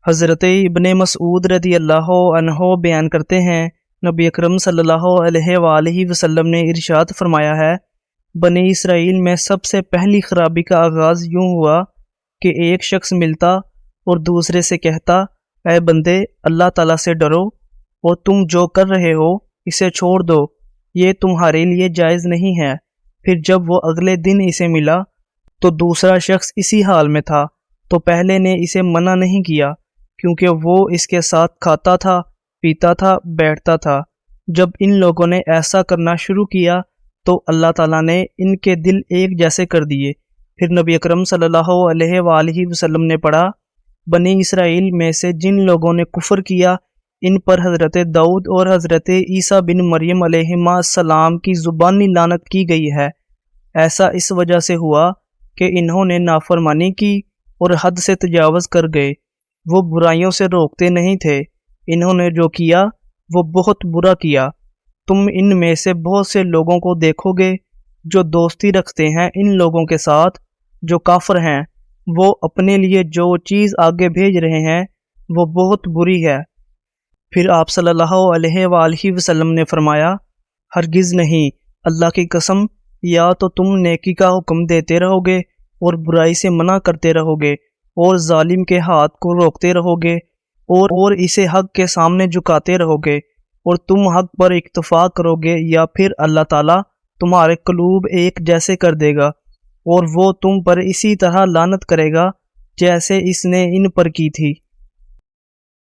حضرت ابن مسعود رضی اللہ عنہ بیان کرتے ہیں، نبی اکرم صلی اللہ علیہ وآلہ وسلم نے ارشاد فرمایا ہے، بنی اسرائیل میں سب سے پہلی خرابی کا آغاز یوں ہوا کہ ایک شخص ملتا اور دوسرے سے کہتا، اے بندے اللہ تعالیٰ سے ڈرو اور تم جو کر رہے ہو اسے چھوڑ دو، یہ تمہارے لیے جائز نہیں ہے۔ پھر جب وہ اگلے دن اسے ملا تو دوسرا شخص اسی حال میں تھا، تو پہلے نے اسے منع نہیں کیا کیونکہ وہ اس کے ساتھ کھاتا تھا، پیتا تھا، بیٹھتا تھا۔ جب ان لوگوں نے ایسا کرنا شروع کیا تو اللہ تعالیٰ نے ان کے دل ایک جیسے کر دیے۔ پھر نبی اکرم صلی اللہ علیہ وآلہ وسلم نے پڑھا، بنی اسرائیل میں سے جن لوگوں نے کفر کیا ان پر حضرت داؤد اور حضرت عیسیٰ بن مریم علیہما السلام کی زبانی لعنت کی گئی ہے۔ ایسا اس وجہ سے ہوا کہ انہوں نے نافرمانی کی اور حد سے تجاوز کر گئے، وہ برائیوں سے روکتے نہیں تھے، انہوں نے جو کیا وہ بہت برا کیا۔ تم ان میں سے بہت سے لوگوں کو دیکھو گے جو دوستی رکھتے ہیں ان لوگوں کے ساتھ جو کافر ہیں، وہ اپنے لیے جو چیز آگے بھیج رہے ہیں وہ بہت بری ہے۔ پھر آپ صلی اللہ علیہ وآلہ وسلم نے فرمایا، ہرگز نہیں، اللہ کی قسم، یا تو تم نیکی کا حکم دیتے رہو گے اور برائی سے منع کرتے رہو گے اور ظالم کے ہاتھ کو روکتے رہو گے اور اسے حق کے سامنے جھکاتے رہو گے اور تم حق پر اکتفا کرو گے، یا پھر اللہ تعالیٰ تمہارے قلوب ایک جیسے کر دے گا اور وہ تم پر اسی طرح لعنت کرے گا جیسے اس نے ان پر کی تھی۔